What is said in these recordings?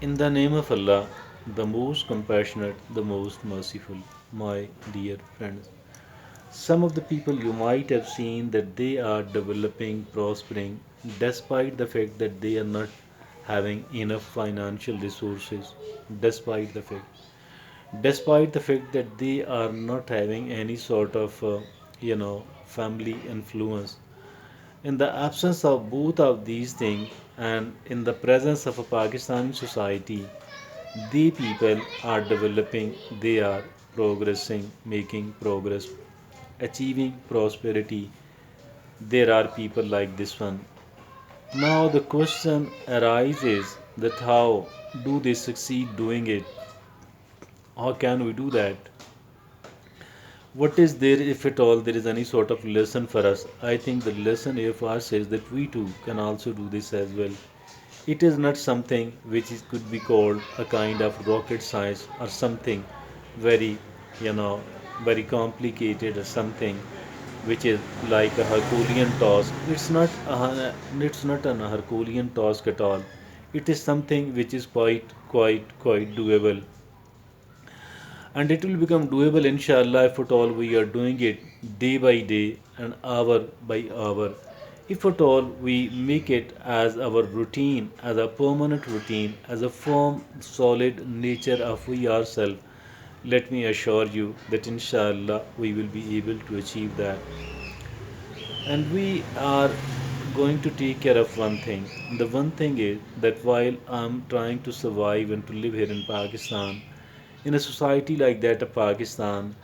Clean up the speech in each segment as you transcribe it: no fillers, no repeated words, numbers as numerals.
In the name of Allah, the most compassionate, the most merciful, my dear friends. Some of the people you might have seen that they are developing, prospering, despite the fact that they are not having enough financial resources, despite the fact, despite the fact that they are not having any sort of, family influence. In the absence of both of these things, and in the presence of a Pakistani society, the people are developing, they are progressing, making progress, achieving prosperity. There are people like this one. Now the question arises that how do they succeed doing it? How can we do that? What is there, if at all, there is any sort of lesson for us? I think the lesson AFR says that we too can also do this as well. It is not something which could be called a kind of rocket science or something very, you know, very complicated or something which is like a Herculean task. It's not an Herculean task at all. It is something which is quite doable, and it will become doable inshallah if at all we are doing it day by day and hour by hour. If at all we make it as our routine, as a permanent routine, as a firm solid nature of we ourselves, let me assure you that inshallah we will be able to achieve that. And we are going to take care of one thing. The one thing is that while I'm trying to survive and to live here in Pakistan, in a society like that of Pakistan,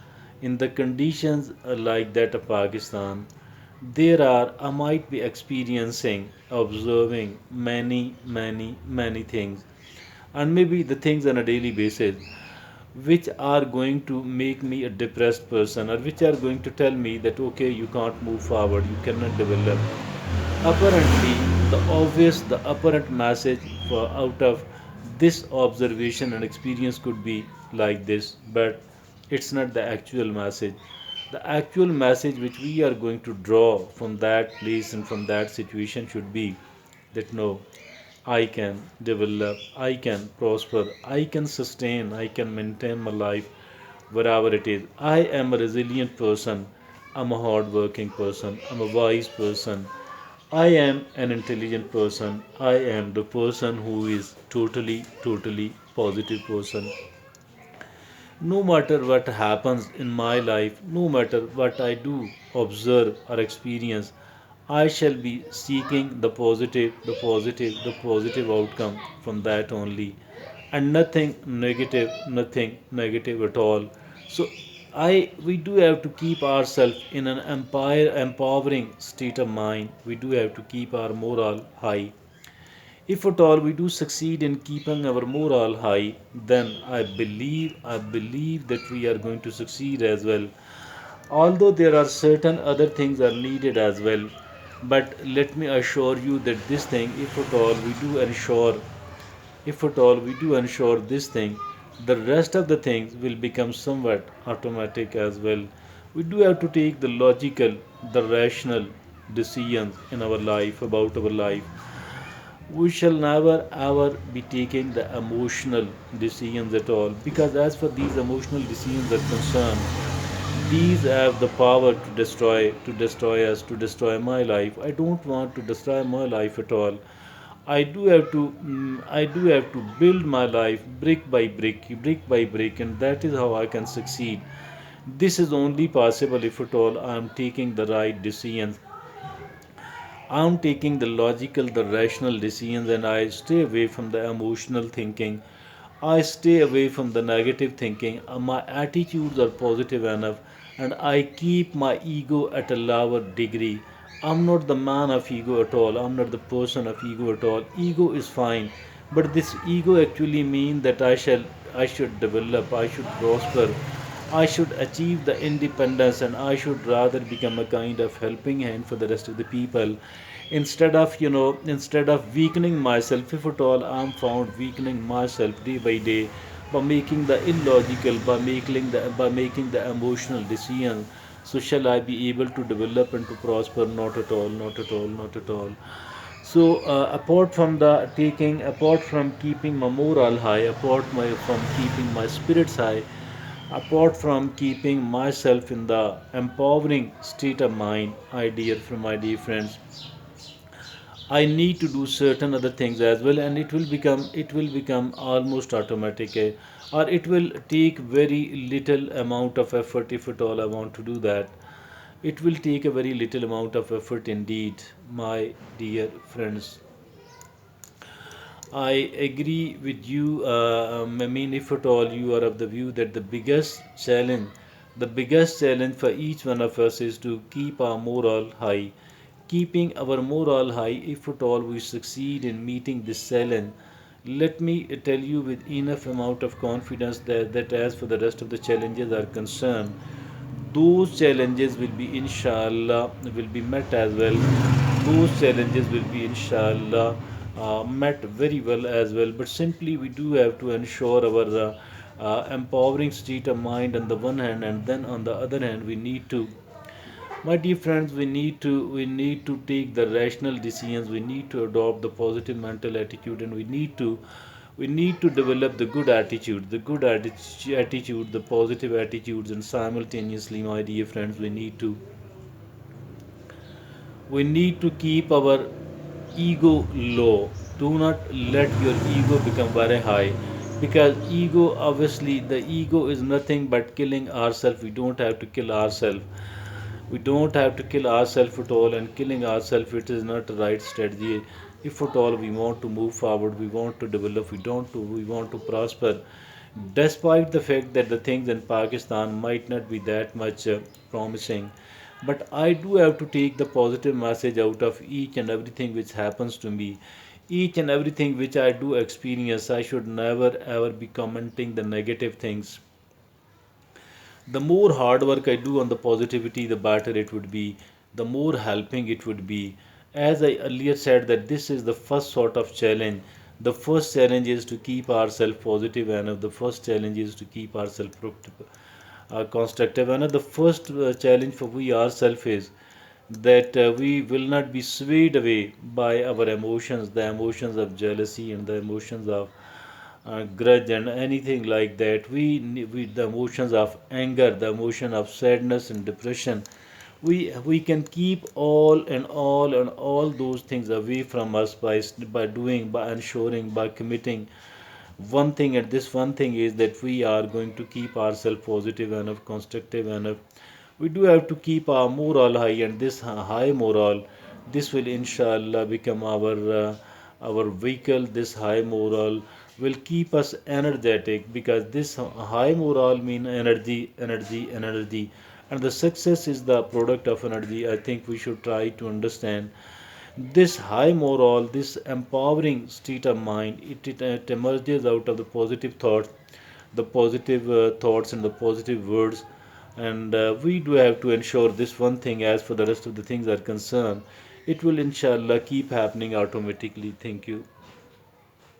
in the conditions like that of Pakistan, I might be experiencing, observing many things, and maybe the things on a daily basis which are going to make me a depressed person, or which are going to tell me that okay, you can't move forward, you cannot develop. Apparently, the apparent message for out of this observation and experience could be like this, but it's not the actual message. The actual message which we are going to draw from that place and from that situation should be that no, I can develop, I can prosper, I can sustain, I can maintain my life wherever it is. I am a resilient person, I'm a hardworking person, I'm a wise person, I am an intelligent person, I am the person who is totally positive person. No matter what happens in my life, no matter what I do, observe, or experience, I shall be seeking the positive outcome from that only, and nothing negative at all. So, we do have to keep ourselves in an empowering state of mind. We do have to keep our morale high. If at all we do succeed in keeping our morale high, then I believe that we are going to succeed as well. Although there are certain other things are needed as well, but let me assure you that this thing, if at all we do ensure this thing, the rest of the things will become somewhat automatic as well. We do have to take the logical, the rational decisions in our life about our life. We shall never ever be taking the emotional decisions at all, because as for these emotional decisions are concerned, these have the power to destroy us, to destroy my life. I don't want to destroy my life at all. I do have to build my life brick by brick, and that is how I can succeed. This is only possible if at all I am taking the right decisions. I'm taking the logical, the rational decisions, and I stay away from the emotional thinking. I stay away from the negative thinking. My attitudes are positive enough, and I keep my ego at a lower degree. I'm not the man of ego at all. I'm not the person of ego at all. Ego is fine, but this ego actually means that I should develop, I should prosper, I should achieve the independence, and I should rather become a kind of helping hand for the rest of the people, instead of weakening myself. If at all I'm found weakening myself day by day by making the illogical, by making the emotional decision, so shall I be able to develop and to prosper? Not at all, not at all, not at all. So apart from the taking, apart from keeping my morale high, from keeping my spirits high, apart from keeping myself in the empowering state of mind, my dear friends, I need to do certain other things as well, and it will become almost automatic, or it will take very little amount of effort if at all I want to do that. It will take a very little amount of effort indeed, my dear friends. I agree with you. I mean, if at all you are of the view that the biggest challenge for each one of us is to keep our morale high. Keeping our morale high, if at all we succeed in meeting this challenge, let me tell you with enough amount of confidence that as for the rest of the challenges are concerned, those challenges will be met as well. Those challenges will be inshallah met very well as well. But simply we do have to ensure our empowering state of mind on the one hand, and then on the other hand we need to, my dear friends, we need to take the rational decisions. We need to adopt the positive mental attitude, and we need to develop the good attitude, the positive attitudes, and simultaneously, my dear friends, we need to keep our ego low. Do not let your ego become very high, because ego, obviously the ego is nothing but killing ourselves. We don't have to kill ourselves. We don't have to kill ourselves at all, and killing ourselves, it is not the right strategy. If at all we want to move forward, we want to develop, we want to prosper, despite the fact that the things in Pakistan might not be that much promising. But I do have to take the positive message out of each and everything which happens to me, each and everything which I do experience. I should never ever be commenting the negative things. The more hard work I do on the positivity, the better it would be, the more helping it would be. As I earlier said, that this is the first sort of challenge. The first challenge is to keep ourselves positive, and the first challenge is to keep ourselves constructive. And the first challenge for we ourselves is that we will not be swayed away by our emotions, the emotions of jealousy and the emotions of grudge and anything like that. We the emotions of anger, the emotion of sadness and depression, we can keep all those things away from us by ensuring, by committing one thing. And this one thing is that we are going to keep ourselves positive enough, constructive enough. We do have to keep our morale high, and this high morale, this will inshallah become our vehicle. This high morale will keep us energetic, because this high morale mean energy, energy, energy, and the success is the product of energy. I think we should try to understand this high morale, this empowering state of mind. It emerges out of the positive thoughts, the positive thoughts and the positive words. And we do have to ensure this one thing. As for the rest of the things are concerned, it will inshallah keep happening automatically. Thank you.